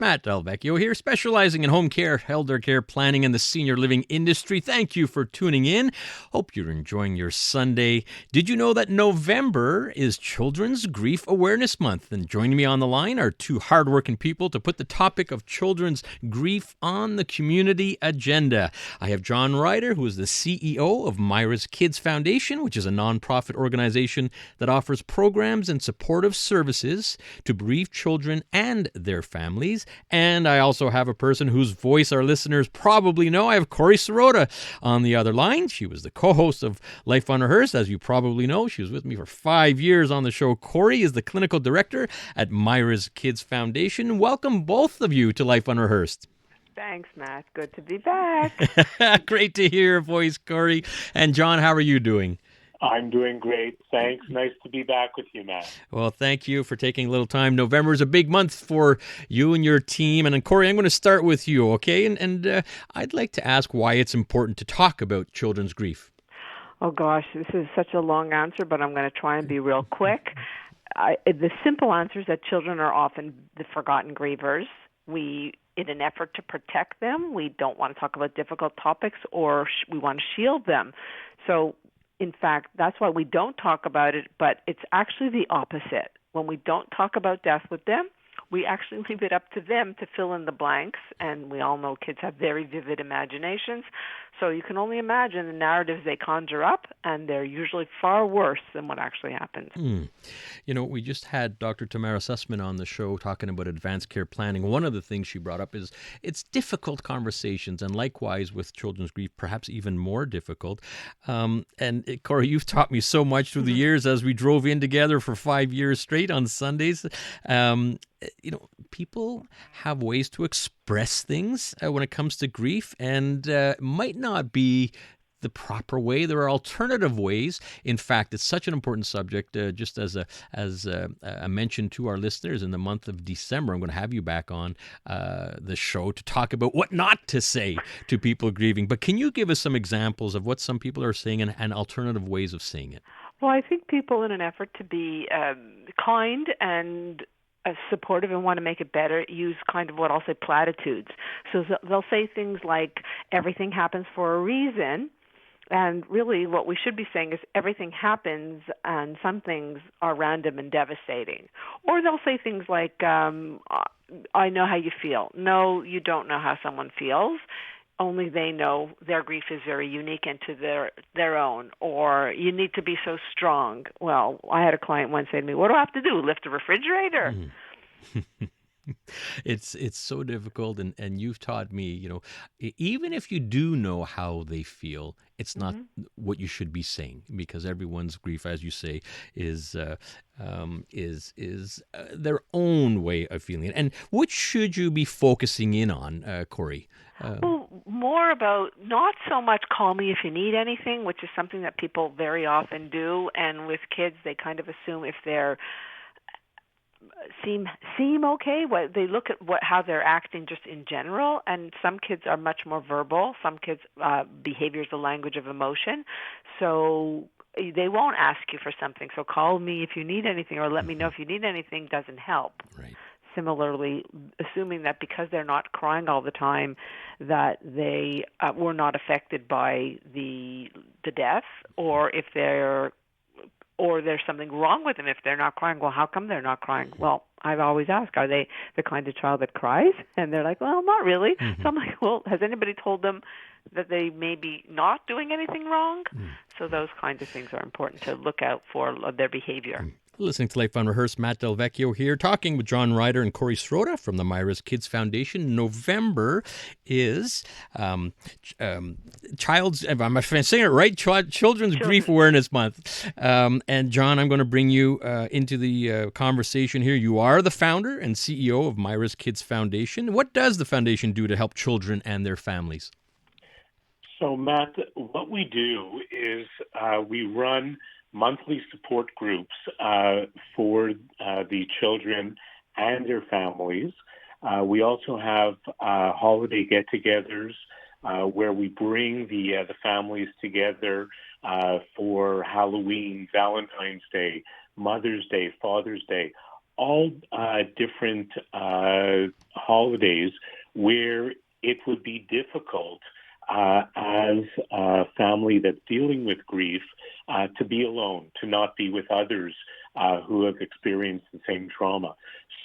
Matt Delvecchio here, specializing in home care, elder care planning, and the senior living industry. Thank you for tuning in. Hope you're enjoying your Sunday. Did you know that November is Children's Grief Awareness Month? And joining me on the line are two hardworking people to put the topic of children's grief on the community agenda. I have Jon Reider, who is the CEO of Myra's Kids Foundation, which is a nonprofit organization that offers programs and supportive services to bereaved children and their families. And I also have a person whose voice our listeners probably know. I have Corrie Sirota on the other line. She was the co-host of Life Unrehearsed, as you probably know. She was with me for 5 years on the show. Corrie is the clinical director at Myra's Kids Foundation. Welcome, both of you, to Life Unrehearsed. Thanks, Matt. Good to be back. Great to hear your voice, Corrie. And Jon, how are you doing? I'm doing great. Thanks. Nice to be back with you, Matt. Well, thank you for taking a little time. November is a big month for you and your team. And Corrie, I'm going to start with you, okay? And I'd like to ask why it's important to talk about children's grief. Oh, gosh, this is such a long answer, but I'm going to try and be real quick. The simple answer is that children are often the forgotten grievers. In an effort to protect them, we don't want to talk about difficult topics, or we want to shield them. So, in fact, that's why we don't talk about it, but it's actually the opposite. When we don't talk about death with them, we actually leave it up to them to fill in the blanks, and we all know kids have very vivid imaginations, so you can only imagine the narratives they conjure up, and they're usually far worse than what actually happens. You know, we just had Dr. Tamara Sussman on the show talking about advanced care planning. One of the things she brought up is it's difficult conversations, and likewise with children's grief, perhaps even more difficult. And Corrie, you've taught me so much through the years as we drove in together for 5 years straight on Sundays. People have ways to express things when it comes to grief, and might not be the proper way. There are alternative ways. In fact, it's such an important subject. Just as a mention to our listeners, in the month of December, I'm going to have you back on the show to talk about what not to say to people grieving. But can you give us some examples of what some people are saying and alternative ways of saying it? Well, I think people, in an effort to be kind and supportive and want to make it better, use kind of what I'll say platitudes. So they'll say things like, everything happens for a reason. And really what we should be saying is everything happens and some things are random and devastating. Or they'll say things like, I know how you feel. No, you don't know how someone feels. Only they know their grief is very unique and to their own. Or you need to be so strong. Well, I had a client once say to me, what do I have to do, lift a refrigerator? It's so difficult, and you've taught me, even if you do know how they feel, it's not what you should be saying, because everyone's grief, as you say, is their own way of feeling it. And what should you be focusing in on, Corrie? Well, more about not so much call me if you need anything, which is something that people very often do. And with kids, they kind of assume if they're seem okay. They look at how they're acting just in general, and some kids are much more verbal. Some kids' behavior is the language of emotion, so they won't ask you for something. So call me if you need anything, or let me know if you need anything doesn't help. Right. Similarly, assuming that because they're not crying all the time, that they were not affected by the death, or if there's something wrong with them if they're not crying. Well, how come they're not crying? Well, I've always asked, are they the kind of child that cries? And they're like, well, not really. So I'm like, well, has anybody told them that they may be not doing anything wrong? So those kinds of things are important to look out for their behavior. Listening to Life Unrehearsed, Matt Delvecchio here, talking with Jon Reider and Corrie Sirota from the Myra's Kids Foundation. November is Children's Grief Awareness Month. And Jon, I'm going to bring you into the conversation here. You are the founder and CEO of Myra's Kids Foundation. What does the foundation do to help children and their families? So, Matt, what we do is we run monthly support groups for the children and their families. We also have holiday get-togethers where we bring the families together for Halloween, Valentine's Day, Mother's Day, Father's Day, all different holidays where it would be difficult as a family that's dealing with grief to be alone, to not be with others who have experienced the same trauma.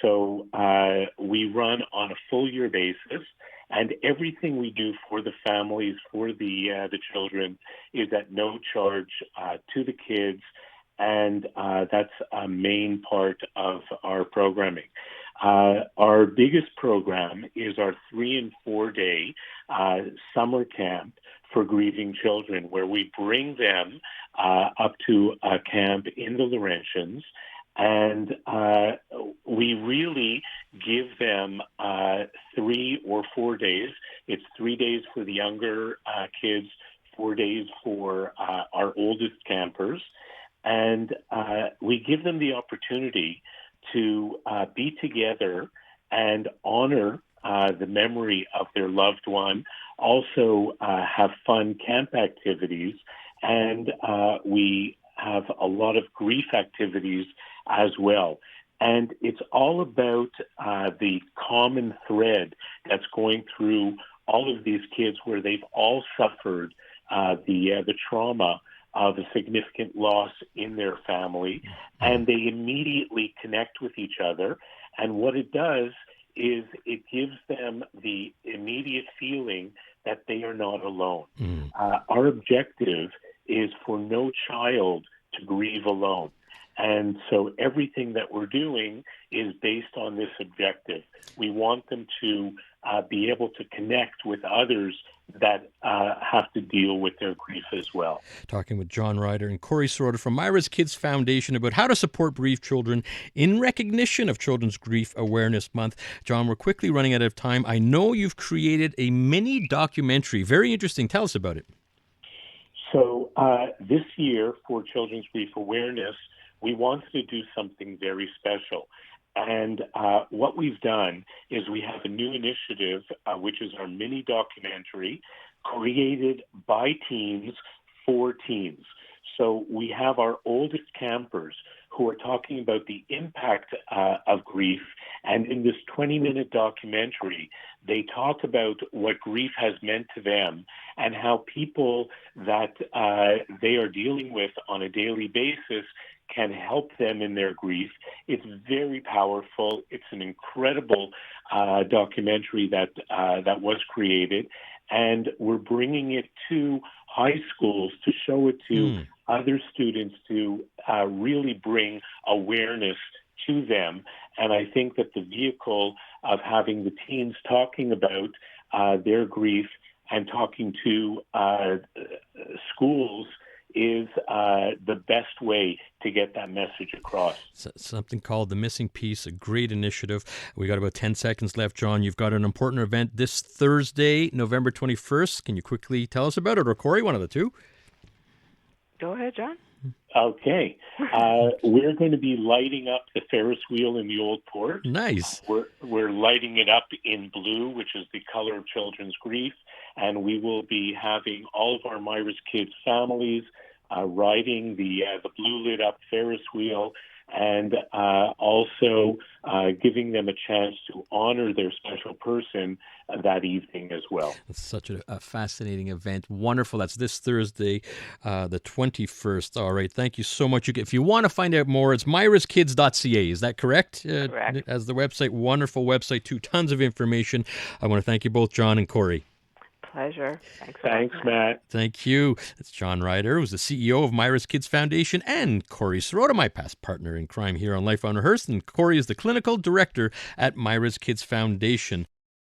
So we run on a full year basis, and everything we do for the families, for the children, is at no charge to the kids, and that's a main part of our programming. Our biggest program is our 3 and 4 day summer camp for grieving children, where we bring them up to a camp in the Laurentians, and we really give them 3 or 4 days. It's 3 days for the younger kids, 4 days for our oldest campers, and we give them the opportunity to be together and honor the memory of their loved one, also have fun camp activities, and we have a lot of grief activities as well. And it's all about the common thread that's going through all of these kids, where they've all suffered the trauma of a significant loss in their family, and they immediately connect with each other. And what it does is it gives them the immediate feeling that they are not alone. Our objective is for no child to grieve alone. And so everything that we're doing is based on this objective. We want them to be able to connect with others that have to deal with their grief as well. Talking with Jon Reider and Corrie Sirota from Myra's Kids Foundation about how to support bereaved children in recognition of Children's Grief Awareness Month. Jon, we're quickly running out of time. I know you've created a mini documentary. Very interesting. Tell us about it. So this year, for Children's Grief Awareness, we wanted to do something very special. And what we've done is we have a new initiative, which is our mini documentary, created by teens for teens. So we have our oldest campers who are talking about the impact of grief. And in this 20-minute documentary, they talk about what grief has meant to them and how people that they are dealing with on a daily basis can help them in their grief. It's very powerful. It's an incredible documentary that was created, and we're bringing it to high schools to show it to other students to really bring awareness to them. And I think that the vehicle of having the teens talking about their grief and talking to schools is the best way to get that message across. Something called The Missing Piece, a great initiative. We got about 10 seconds left, Jon. You've got an important event this Thursday, November 21st. Can you quickly tell us about it, or Corrie, one of the two? Go ahead, Jon. Okay. We're going to be lighting up the Ferris wheel in the Old Port. Nice. We're lighting it up in blue, which is the color of children's grief, and we will be having all of our Myra's Kids families riding the blue lit up Ferris wheel, and also giving them a chance to honor their special person that evening as well. It's such a fascinating event. Wonderful. That's this Thursday, the 21st. All right. Thank you so much. If you want to find out more, it's myraskids.ca. Is that correct? Correct. As the website. Wonderful website, too. Tons of information. I want to thank you both, Jon and Corrie. Pleasure. Thanks, Matt. Thank you. It's Jon Reider, who's the CEO of Myra's Kids Foundation, and Corrie Sirota, my past partner in crime here on Life Unrehearsed. And Corrie is the clinical director at Myra's Kids Foundation.